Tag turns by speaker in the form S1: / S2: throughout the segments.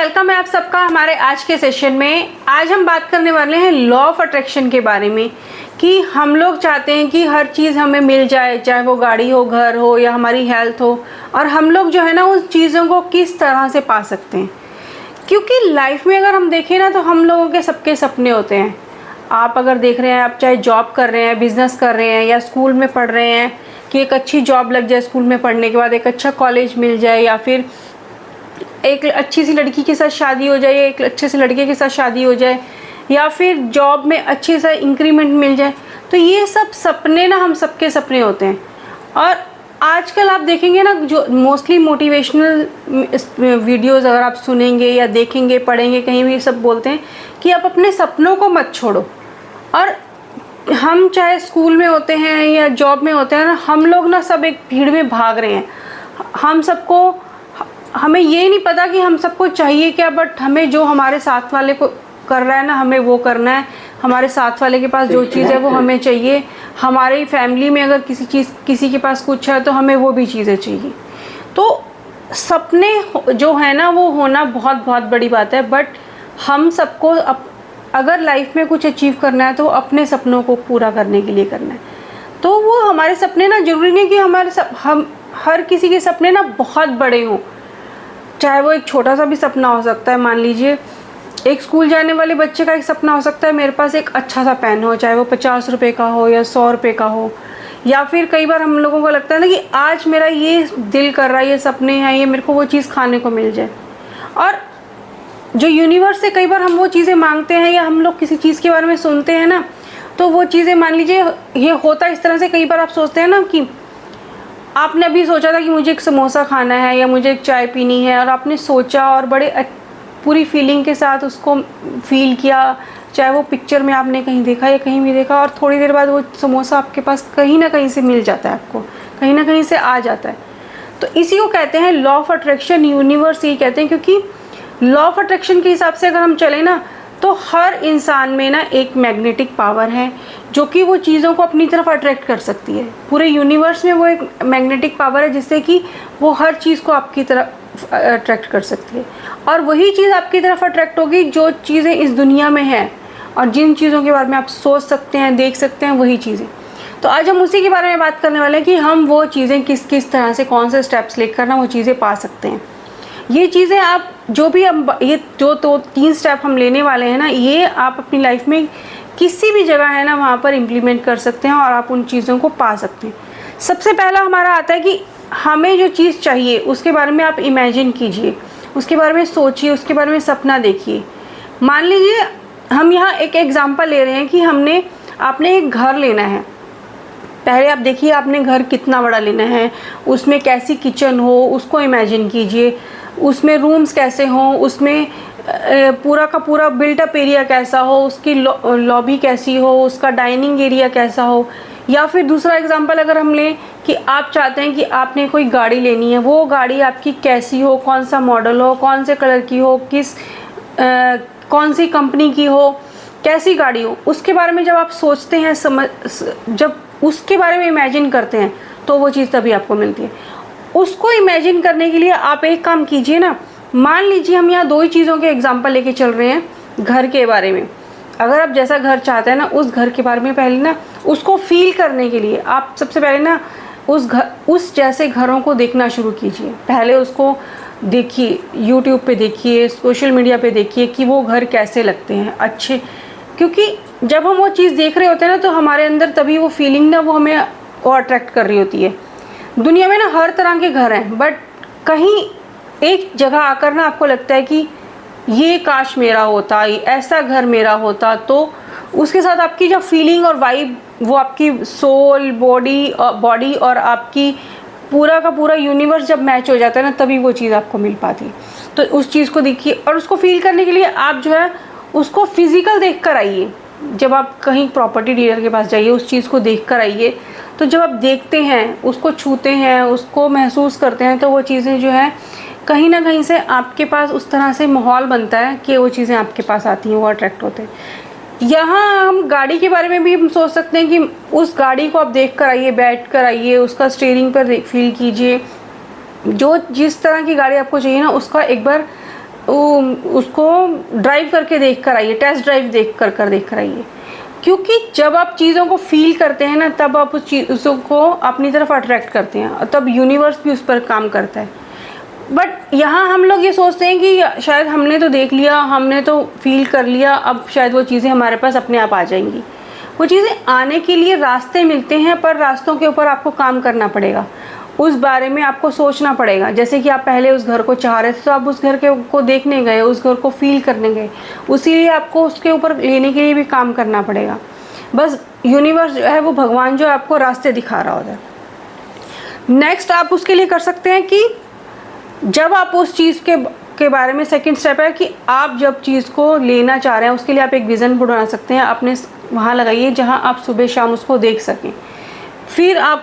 S1: Welcome है आप सबका हमारे आज के सेशन में। आज हम बात करने वाले हैं लॉ ऑफ अट्रैक्शन के बारे में कि हम लोग चाहते हैं कि हर चीज़ हमें मिल जाए, चाहे वो गाड़ी हो, घर हो या हमारी हेल्थ हो, और हम लोग जो है ना उन चीज़ों को किस तरह से पा सकते हैं। क्योंकि लाइफ में अगर हम देखें ना तो हम लोगों के सबके सपने होते हैं। आप अगर देख रहे हैं, आप चाहे जॉब कर रहे हैं, बिजनेस कर रहे हैं या स्कूल में पढ़ रहे हैं कि एक अच्छी जॉब लग जाए, स्कूल में पढ़ने के बाद एक अच्छा कॉलेज मिल जाए, या फिर एक अच्छी सी लड़की के साथ शादी हो जाए, एक अच्छे से लड़के के साथ शादी हो जाए, या फिर जॉब में अच्छे सा इंक्रीमेंट मिल जाए। तो ये सब सपने ना हम सबके सपने होते हैं। और आजकल आप देखेंगे ना, जो मोस्टली मोटिवेशनल वीडियोस अगर आप सुनेंगे या देखेंगे, पढ़ेंगे, कहीं भी सब बोलते हैं कि आप अपने सपनों को मत छोड़ो। और हम चाहे स्कूल में होते हैं या जॉब में होते हैं ना, हम लोग ना सब एक भीड़ में भाग रहे हैं। हमें ये नहीं पता कि हम सबको चाहिए क्या, बट हमें जो हमारे साथ वाले को कर रहा है ना, हमें वो करना है। हमारे साथ वाले के पास जो चीज़ है वो हमें चाहिए। हमारी फैमिली में अगर किसी के पास कुछ है तो हमें वो भी चीज़ें चाहिए। तो सपने जो है ना वो होना बहुत बहुत बड़ी बात है, बट हम सबको अगर लाइफ में कुछ अचीव करना है तो अपने सपनों को पूरा करने के लिए करना है। तो वो हमारे सपने ना, जरूरी नहीं कि हम हर किसी के सपने ना बहुत बड़े हों। चाहे वो एक छोटा सा भी सपना हो सकता है। मान लीजिए एक स्कूल जाने वाले बच्चे का एक सपना हो सकता है, मेरे पास एक अच्छा सा पेन हो, चाहे वो 50 रुपये का हो या 100 रुपये का हो। या फिर कई बार हम लोगों को लगता है ना कि आज मेरा ये दिल कर रहा है, ये सपने हैं, ये मेरे को वो चीज़ खाने को मिल जाए। और जो यूनिवर्स से कई बार हम वो चीज़ें मांगते हैं या हम लोग किसी चीज़ के बारे में सुनते हैं ना, तो वो चीज़ें मान लीजिए ये होता इस तरह से। कई बार आप सोचते हैं ना कि आपने अभी सोचा था कि मुझे एक समोसा खाना है या मुझे एक चाय पीनी है, और आपने सोचा और बड़े पूरी फीलिंग के साथ उसको फील किया, चाहे वो पिक्चर में आपने कहीं देखा या कहीं भी देखा, और थोड़ी देर बाद वो समोसा आपके पास कहीं ना कहीं से मिल जाता है, आपको कहीं ना कहीं से आ जाता है। तो इसी को कहते हैं लॉ ऑफ अट्रैक्शन। यूनिवर्स ही कहते हैं, क्योंकि लॉ ऑफ अट्रैक्शन के हिसाब से अगर हम चले ना तो हर इंसान में ना एक मैग्नेटिक पावर है जो कि वो चीज़ों को अपनी तरफ अट्रैक्ट कर सकती है। पूरे यूनिवर्स में वो एक मैग्नेटिक पावर है जिससे कि वो हर चीज़ को आपकी तरफ अट्रैक्ट कर सकती है। और वही चीज़ आपकी तरफ अट्रैक्ट होगी जो चीज़ें इस दुनिया में हैं, और जिन चीज़ों के बारे में आप सोच सकते हैं, देख सकते हैं, वही चीज़ें। तो आज हम उसी के बारे में बात करने वाले हैं कि हम वो चीज़ें किस किस तरह से, कौन से स्टेप्स लेकर ना वो चीज़ें पा सकते हैं। ये चीज़ें आप जो भी हम ये जो 3 स्टेप हम लेने वाले हैं ना, ये आप अपनी लाइफ में किसी भी जगह है ना वहाँ पर इम्प्लीमेंट कर सकते हैं और आप उन चीज़ों को पा सकते हैं। सबसे पहला हमारा आता है कि हमें जो चीज़ चाहिए उसके बारे में आप इमेजिन कीजिए, उसके बारे में सोचिए, उसके बारे में सपना देखिए। मान लीजिए हम यहाँ एक एग्जांपल ले रहे हैं कि आपने एक घर लेना है। पहले आप देखिए आपने घर कितना बड़ा लेना है, उसमें कैसी किचन हो उसको इमेजिन कीजिए, उसमें रूम्स कैसे हों, उसमें पूरा का पूरा बिल्टअप एरिया कैसा हो, उसकी लॉबी कैसी हो, उसका डाइनिंग एरिया कैसा हो। या फिर दूसरा एग्जांपल अगर हम लें कि आप चाहते हैं कि आपने कोई गाड़ी लेनी है, वो गाड़ी आपकी कैसी हो, कौन सा मॉडल हो, कौन से कलर की हो, कौन सी कंपनी की हो, कैसी गाड़ी हो, उसके बारे में जब आप सोचते हैं, जब उसके बारे में इमेजिन करते हैं तो वो चीज़ तभी आपको मिलती है। उसको इमेजिन करने के लिए आप एक काम कीजिए ना। मान लीजिए हम यहाँ 2 ही चीज़ों के एग्जांपल लेके चल रहे हैं घर के बारे में। अगर आप जैसा घर चाहते हैं ना, उस घर के बारे में पहले ना उसको फील करने के लिए आप सबसे पहले ना उस जैसे घरों को देखना शुरू कीजिए। पहले उसको देखिए, यूट्यूब पे देखिए, सोशल मीडिया पे देखिए कि वो घर कैसे लगते हैं अच्छे। क्योंकि जब हम वो चीज़ देख रहे होते हैं ना तो हमारे अंदर तभी वो फीलिंग ना वो हमें अट्रैक्ट कर रही होती है। दुनिया में ना हर तरह के घर हैं, बट कहीं एक जगह आकर ना आपको लगता है कि ये काश मेरा होता, ऐसा घर मेरा होता। तो उसके साथ आपकी जो फीलिंग और वाइब, वो आपकी सोल, बॉडी और आपकी पूरा का पूरा यूनिवर्स जब मैच हो जाता है ना, तभी वो चीज़ आपको मिल पाती है। तो उस चीज़ को देखिए, और उसको फील करने के लिए आप जो है उसको फिजिकल देख कर आइए। जब आप कहीं प्रॉपर्टी डीलर के पास जाइए, उस चीज़ को देख कर आइए। तो जब आप देखते हैं, उसको छूते हैं, उसको महसूस करते हैं, तो वो चीज़ें जो है कहीं ना कहीं से आपके पास उस तरह से माहौल बनता है कि वो चीज़ें आपके पास आती हैं, वो अट्रैक्ट होते हैं। यहाँ हम गाड़ी के बारे में भी हम सोच सकते हैं कि उस गाड़ी को आप देख कर आइए, बैठ कर आइए, उसका स्टीयरिंग पर फील कीजिए। जो जिस तरह की गाड़ी आपको चाहिए ना, उसका एक बार उसको ड्राइव करके देख कर आइए, टेस्ट ड्राइव देख कर आइए। क्योंकि जब आप चीज़ों को फील करते हैं ना, तब आप उस चीज़ों को अपनी तरफ अट्रैक्ट करते हैं और तब यूनिवर्स भी उस पर काम करता है। बट यहाँ हम लोग ये सोचते हैं कि शायद हमने तो देख लिया, हमने तो फील कर लिया, अब शायद वो चीज़ें हमारे पास अपने आप आ जाएंगी। वो चीज़ें आने के लिए रास्ते मिलते हैं, पर रास्तों के ऊपर आपको काम करना पड़ेगा, उस बारे में आपको सोचना पड़ेगा। जैसे कि आप पहले उस घर को चाह रहे थे, तो आप उस घर को देखने गए, उस घर को फील करने गए, उसीलिए आपको उसके ऊपर लेने के लिए भी काम करना पड़ेगा। बस यूनिवर्स जो है, वो भगवान जो है आपको रास्ते दिखा रहा होता है। नेक्स्ट आप उसके लिए कर सकते हैं कि जब आप उस चीज़ के बारे में, सेकंड स्टेप है कि आप जब चीज़ को लेना चाह रहे हैं, उसके लिए आप एक विज़न बोर्ड बना सकते हैं, अपने वहाँ लगाइए जहाँ आप सुबह शाम उसको देख सकें। फिर आप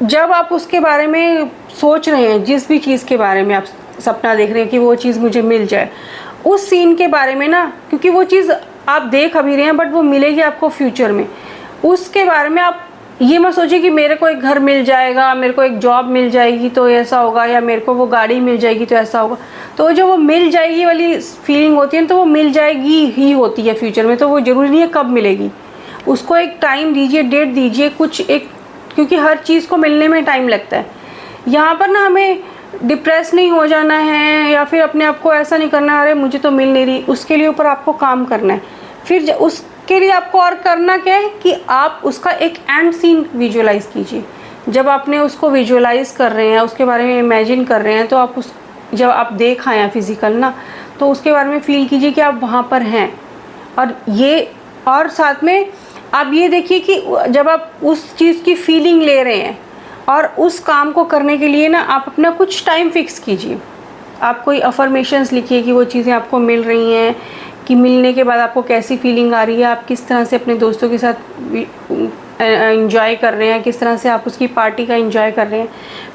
S1: जब आप उसके बारे में सोच रहे हैं, जिस भी चीज़ के बारे में आप सपना देख रहे हैं कि वो चीज़ मुझे मिल जाए, उस सीन के बारे में ना, क्योंकि वो चीज़ आप देख अभी रहे हैं बट वो मिलेगी आपको फ्यूचर में, उसके बारे में आप ये मत सोचिए कि मेरे को एक घर मिल जाएगा, मेरे को एक जॉब मिल जाएगी तो ऐसा होगा, या मेरे को वो गाड़ी मिल जाएगी तो ऐसा होगा। तो जो वो मिल जाएगी वाली फीलिंग होती है, तो वो मिल जाएगी ही होती है फ्यूचर में, तो वो ज़रूरी नहीं है कब मिलेगी। उसको एक टाइम दीजिए, डेट दीजिए, क्योंकि हर चीज़ को मिलने में टाइम लगता है। यहाँ पर ना हमें डिप्रेस नहीं हो जाना है, या फिर अपने आप को ऐसा नहीं करना अरे मुझे तो मिल नहीं रही, उसके लिए ऊपर आपको काम करना है। फिर उसके लिए आपको और करना क्या है कि आप उसका एक एंड सीन विजुअलाइज़ कीजिए। जब आपने उसको विजुअलाइज़ कर रहे हैं, उसके बारे में इमेजिन कर रहे हैं, तो आप जब आप देख आए हैं फिज़िकल ना, तो उसके बारे में फ़ील कीजिए कि आप वहाँ पर हैं। और साथ में आप ये देखिए कि जब आप उस चीज़ की फीलिंग ले रहे हैं और उस काम को करने के लिए ना, आप अपना कुछ टाइम फिक्स कीजिए। आप कोई अफर्मेशंस लिखिए कि वो चीज़ें आपको मिल रही हैं, कि मिलने के बाद आपको कैसी फीलिंग आ रही है, आप किस तरह से अपने दोस्तों के साथ एंजॉय कर रहे हैं, किस तरह से आप उसकी पार्टी का एंजॉय कर रहे हैं।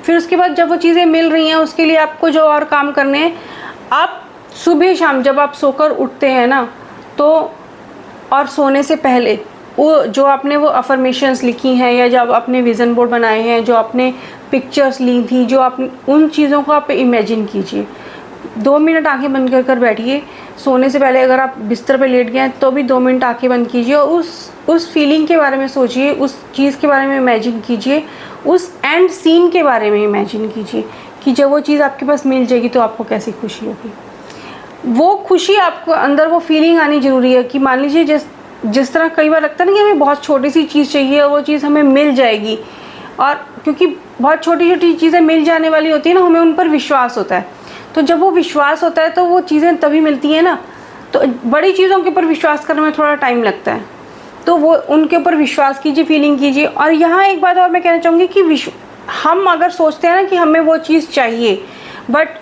S1: फिर उसके बाद जब वो चीज़ें मिल रही हैं, उसके लिए आपको जो और काम करने हैं, आप सुबह शाम जब आप सोकर उठते हैं ना, तो और सोने से पहले वो जो आपने वो अफर्मेशंस लिखी हैं, या जब आपने विज़न बोर्ड बनाए हैं, जो आपने पिक्चर्स ली थी, जो आप उन चीज़ों को आप इमेजिन कीजिए। 2 मिनट आंखें बंद कर बैठिए। सोने से पहले अगर आप बिस्तर पे लेट गए हैं तो भी 2 मिनट आंखें बंद कीजिए और उस फीलिंग के बारे में सोचिए, उस चीज़ के बारे में इमेजिन कीजिए, उस एंड सीन के बारे में इमेजिन कीजिए कि जब वो चीज़ आपके पास मिल जाएगी तो आपको कैसी खुशी होगी। वो खुशी आपको अंदर, वो फीलिंग आनी ज़रूरी है कि मान लीजिए जिस तरह कई बार लगता है ना कि हमें बहुत छोटी सी चीज़ चाहिए और वो चीज़ हमें मिल जाएगी, और क्योंकि बहुत छोटी छोटी चीज़ें मिल जाने वाली होती है ना, हमें उन पर विश्वास होता है। तो जब वो विश्वास होता है तो वो चीज़ें तभी मिलती हैं ना। तो बड़ी चीज़ों के ऊपर विश्वास करने में थोड़ा टाइम लगता है, तो वो उनके ऊपर विश्वास कीजिए, फीलिंग कीजिए। और यहाँ एक बात और मैं कहना चाहूँगी कि हम अगर सोचते हैं ना कि हमें वो चीज़ चाहिए, बट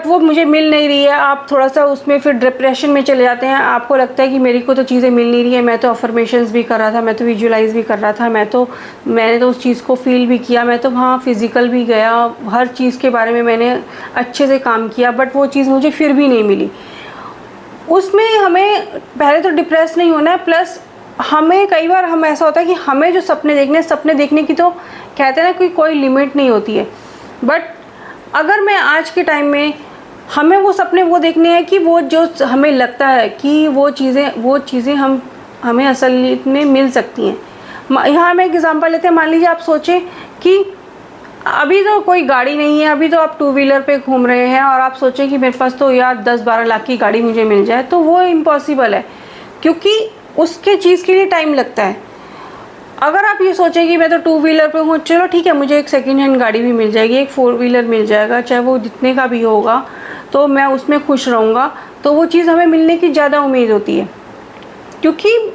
S1: वो मुझे मिल नहीं रही है, आप थोड़ा सा उसमें फिर डिप्रेशन में चले जाते हैं। आपको लगता है कि मेरी को तो चीज़ें मिल नहीं रही है, मैं तो अफर्मेशंस भी कर रहा था, मैं तो विजुअलाइज़ भी कर रहा था, मैंने तो उस चीज़ को फील भी किया, मैं तो वहाँ फिज़िकल भी गया, हर चीज़ के बारे में मैंने अच्छे से काम किया, बट वो चीज़ मुझे फिर भी नहीं मिली। उसमें हमें पहले तो डिप्रेस नहीं होना है, प्लस हमें कई बार हम ऐसा होता है कि हमें जो सपने देखने की तो कहते हैं ना कि कोई लिमिट नहीं होती है। बट अगर मैं आज के टाइम में हमें वो सपने वो देखने हैं कि वो जो हमें लगता है कि वो चीज़ें हमें असल में मिल सकती हैं। यहाँ हम एक एग्जांपल लेते हैं। मान लीजिए आप सोचें कि अभी तो कोई गाड़ी नहीं है, अभी तो आप 2 व्हीलर पे घूम रहे हैं और आप सोचें कि मेरे पास तो यार 10-12 लाख की गाड़ी मुझे मिल जाए, तो वो इम्पॉसिबल है, क्योंकि उसके चीज़ के लिए टाइम लगता है। अगर आप ये सोचें कि मैं तो 2 व्हीलर पे हूँ, चलो ठीक है, मुझे एक सेकेंड हैंड गाड़ी भी मिल जाएगी, एक 4 व्हीलर मिल जाएगा, चाहे वो जितने का भी होगा, तो मैं उसमें खुश रहूँगा, तो वो चीज़ हमें मिलने की ज़्यादा उम्मीद होती है। क्योंकि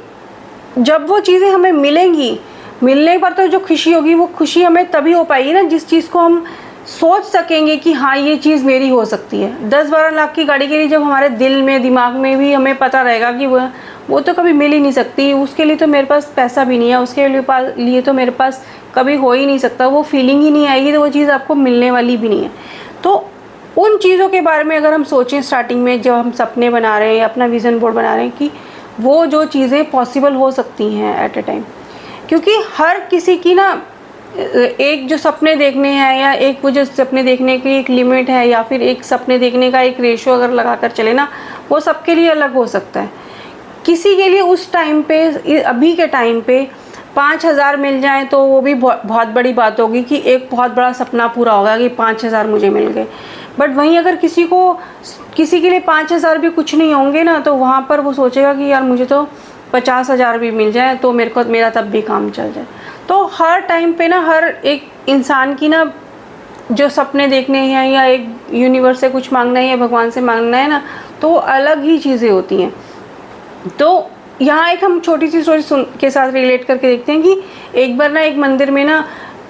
S1: जब वो चीज़ें हमें मिलेंगी, मिलने पर तो जो खुशी होगी, वो खुशी हमें तभी हो पाएगी ना जिस चीज़ को हम सोच सकेंगे कि हाँ ये चीज़ मेरी हो सकती है। 10-12 लाख की गाड़ी के लिए जब हमारे दिल में, दिमाग में भी हमें पता रहेगा कि वो तो कभी मिल ही नहीं सकती, उसके लिए तो मेरे पास पैसा भी नहीं है, उसके लिए तो मेरे पास कभी हो ही नहीं सकता, वो फीलिंग ही नहीं आएगी, तो वो चीज़ आपको मिलने वाली भी नहीं है। तो उन चीज़ों के बारे में अगर हम सोचें स्टार्टिंग में, जब हम सपने बना रहे हैं, अपना विज़न बोर्ड बना रहे हैं, कि वो जो चीज़ें पॉसिबल हो सकती हैं एट ए टाइम, क्योंकि हर किसी की ना एक जो सपने देखने हैं या एक वो जो सपने देखने की एक लिमिट है या फिर एक सपने देखने का एक रेशो अगर लगा कर चले ना, वो सबके लिए अलग हो सकता है। किसी के लिए उस टाइम पे, अभी के टाइम पे 5,000 मिल जाए तो वो भी बहुत बड़ी बात होगी कि एक बहुत बड़ा सपना पूरा होगा कि 5,000 मुझे मिल गए। बट वहीं अगर किसी के लिए 5,000 भी कुछ नहीं होंगे ना, तो वहाँ पर वो सोचेगा कि यार मुझे तो 50,000 भी मिल जाए तो मेरा तब भी काम चल जाए। तो हर टाइम पे ना हर एक इंसान की ना जो सपने देखने हैं या एक यूनिवर्स से कुछ मांगना है या भगवान से मांगना है ना, तो अलग ही चीज़ें होती हैं। तो यहाँ एक हम छोटी सी स्टोरी के साथ रिलेट करके देखते हैं कि एक बार ना एक मंदिर में ना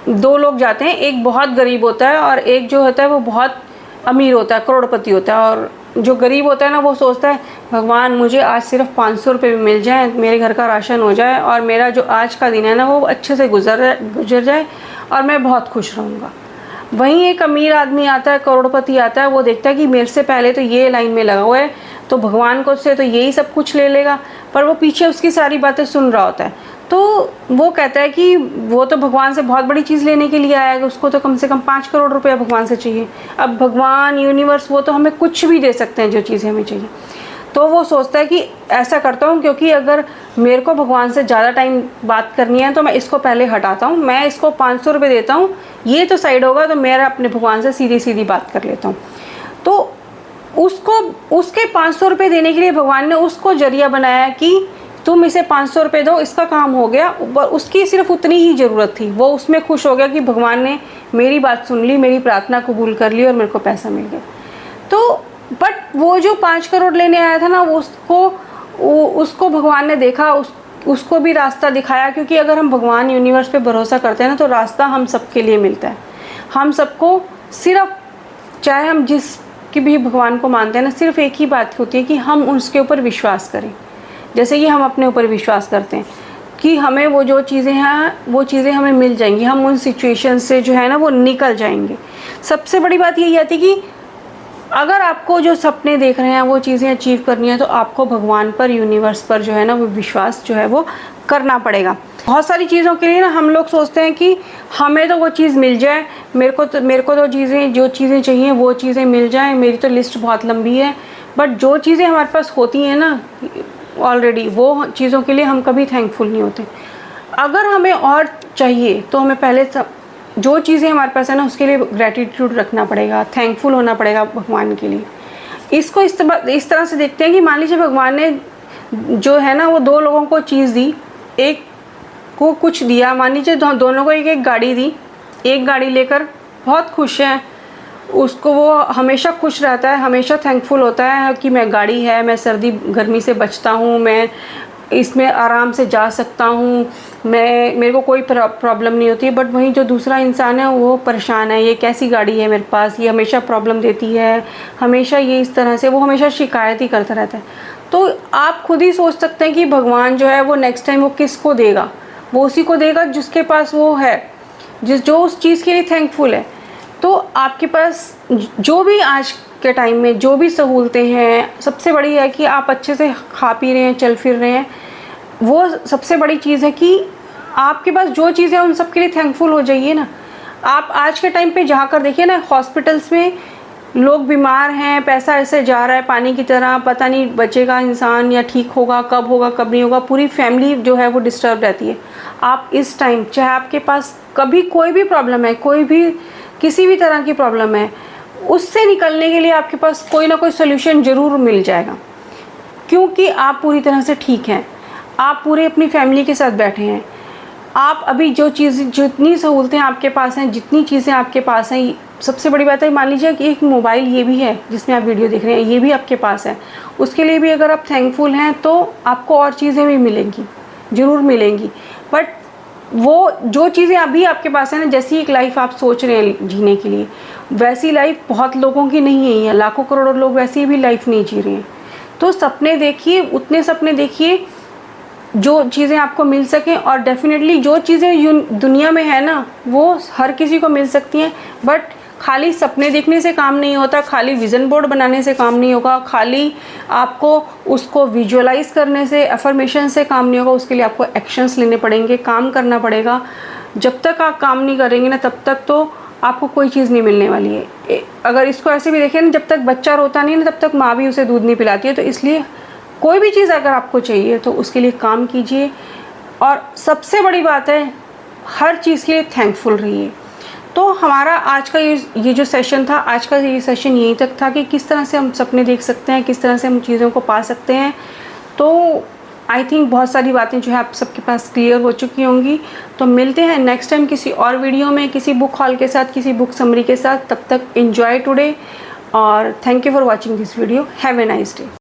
S1: 2 लोग जाते हैं, एक बहुत गरीब होता है और एक जो होता है वो बहुत अमीर होता है, करोड़पति होता है। और जो गरीब होता है ना वो सोचता है भगवान मुझे आज सिर्फ 500 रुपये भी मिल जाए, मेरे घर का राशन हो जाए और मेरा जो आज का दिन है ना वो अच्छे से गुजर जाए और मैं बहुत खुश रहूँगा। वहीं एक अमीर आदमी आता है, करोड़पति आता है, वो देखता है कि मेरे से पहले तो ये लाइन में लगा हुआ है तो भगवान को से तो यही सब कुछ ले लेगा, पर वो पीछे उसकी सारी बातें सुन रहा होता है। तो वो कहता है कि वो तो भगवान से बहुत बड़ी चीज़ लेने के लिए आया है, उसको तो कम से कम 5 करोड़ रुपया भगवान से चाहिए। अब भगवान यूनिवर्स वो तो हमें कुछ भी दे सकते हैं जो चीज़ें हमें चाहिए। तो वो सोचता है कि ऐसा करता हूँ, क्योंकि अगर मेरे को भगवान से ज़्यादा टाइम बात करनी है तो मैं इसको पहले हटाता हूँ, मैं इसको 500 रुपये देता हूँ, ये तो साइड होगा, तो मेरा अपने भगवान से सीधी सीधी बात कर लेता हूँ। तो उसके 500 रुपये देने के लिए भगवान ने उसको जरिया बनाया कि तुम इसे 500 रुपये दो, इसका काम हो गया। उसकी सिर्फ उतनी ही ज़रूरत थी, वो उसमें खुश हो गया कि भगवान ने मेरी बात सुन ली, मेरी प्रार्थना कबूल कर ली और मेरे को पैसा मिल गया। तो बट वो जो 5 करोड़ लेने आया था ना, उसको भगवान ने देखा, उसको भी रास्ता दिखाया। क्योंकि अगर हम भगवान यूनिवर्स पे भरोसा करते हैं ना, तो रास्ता हम सबके लिए मिलता है। हम सबको सिर्फ, चाहे हम जिसकी भी भगवान को मानते हैं ना, सिर्फ एक ही बात होती है कि हम उसके ऊपर विश्वास करें। जैसे कि हम अपने ऊपर विश्वास करते हैं कि हमें वो जो चीज़ें हैं वो चीज़ें हमें मिल जाएंगी, हम उन सिचुएशन से जो है ना वो निकल जाएंगे। सबसे बड़ी बात यही आती है कि अगर आपको जो सपने देख रहे हैं वो चीज़ें अचीव करनी है, तो आपको भगवान पर, यूनिवर्स पर जो है ना वो विश्वास जो है वो करना पड़ेगा। बहुत सारी चीज़ों के लिए ना हम लोग सोचते हैं कि हमें तो वो चीज़ मिल जाए, मेरे को तो जो चीज़ें चाहिए वो चीज़ें मिल जाएं, मेरी तो लिस्ट बहुत लंबी है। बट जो चीज़ें हमारे पास होती हैं ना ऑलरेडी, वो चीज़ों के लिए हम कभी थैंकफुल नहीं होते। अगर हमें और चाहिए तो हमें पहले जो चीज़ें हमारे पास है ना उसके लिए ग्रैटिट्यूड रखना पड़ेगा, थैंकफुल होना पड़ेगा भगवान के लिए। इसको इस तरह से देखते हैं कि मान लीजिए भगवान ने जो है ना वो 2 लोगों को चीज़ दी, एक को कुछ दिया, मान लीजिए दोनों को एक गाड़ी दी, एक गाड़ी लेकर बहुत खुश है, उसको वो हमेशा खुश रहता है, हमेशा थैंकफुल होता है कि मैं गाड़ी है, मैं सर्दी गर्मी से बचता हूँ, मैं इसमें आराम से जा सकता हूँ, मेरे को कोई प्रॉब्लम नहीं होती है। बट वहीं जो दूसरा इंसान है वो परेशान है, ये कैसी गाड़ी है मेरे पास, ये हमेशा प्रॉब्लम देती है, हमेशा ये इस तरह से, वो हमेशा शिकायत ही करता रहता है। तो आप खुद ही सोच सकते हैं कि भगवान जो है वो नेक्स्ट टाइम वो किसको देगा, वो उसी को देगा जिसके पास वो है, जो उस चीज़ के लिए थैंकफुल है। तो आपके पास जो भी आज के टाइम में जो भी सहूलतें हैं, सबसे बड़ी है कि आप अच्छे से खा पी रहे हैं, चल फिर रहे हैं, वो सबसे बड़ी चीज़ है कि आपके पास जो चीज़ है उन सब के लिए थैंकफुल हो जाइए ना। आप आज के टाइम पे जाकर देखिए ना, हॉस्पिटल्स में लोग बीमार हैं, पैसा ऐसे जा रहा है पानी की तरह, पता नहीं बचेगा इंसान या ठीक होगा कब नहीं होगा, पूरी फैमिली जो है वो डिस्टर्ब रहती है। आप इस टाइम, चाहे आपके पास कभी कोई भी प्रॉब्लम है, कोई भी किसी भी तरह की प्रॉब्लम है, उससे निकलने के लिए आपके पास कोई ना कोई सोल्यूशन ज़रूर मिल जाएगा, क्योंकि आप पूरी तरह से ठीक हैं, आप पूरे अपनी फैमिली के साथ बैठे हैं। आप अभी जितनी सहूलतें आपके पास हैं, जितनी चीज़ें आपके पास हैं, सबसे बड़ी बात है, मान लीजिए कि एक मोबाइल ये भी है जिसमें आप वीडियो देख रहे हैं, ये भी आपके पास है, उसके लिए भी अगर आप थैंकफुल हैं तो आपको और चीज़ें भी मिलेंगी, ज़रूर मिलेंगी। बट वो जो चीज़ें अभी आपके पास है ना, जैसी एक लाइफ आप सोच रहे हैं जीने के लिए, वैसी लाइफ बहुत लोगों की नहीं है, लाखों करोड़ों लोग वैसी भी लाइफ नहीं जी रहे हैं। तो सपने देखिए, उतने सपने देखिए जो चीज़ें आपको मिल सकें, और डेफिनेटली जो चीज़ें दुनिया में है ना वो हर किसी को मिल सकती हैं। बट खाली सपने देखने से काम नहीं होता, खाली विज़न बोर्ड बनाने से काम नहीं होगा, खाली आपको उसको विजुअलाइज करने से, अफर्मेशन से काम नहीं होगा, उसके लिए आपको एक्शंस लेने पड़ेंगे, काम करना पड़ेगा। जब तक आप काम नहीं करेंगे ना तब तक तो आपको कोई चीज़ नहीं मिलने वाली है। अगर इसको ऐसे भी देखें ना, जब तक बच्चा रोता नहीं ना तब तक माँ भी उसे दूध नहीं पिलाती है। तो इसलिए कोई भी चीज़ अगर आपको चाहिए तो उसके लिए काम कीजिए। और सबसे बड़ी बात है, हर चीज़ के लिए थैंकफुल रहिए। तो हमारा आज का ये जो सेशन था, आज का ये सेशन यहीं तक था कि किस तरह से हम सपने देख सकते हैं, किस तरह से हम चीज़ों को पा सकते हैं। तो आई थिंक बहुत सारी बातें जो है आप सबके पास क्लियर हो चुकी होंगी। तो मिलते हैं नेक्स्ट टाइम किसी और वीडियो में, किसी बुक हॉल के साथ, किसी बुक समरी के साथ। तब तक एंजॉय टुडे और thank you for watching this video. Have a nice day.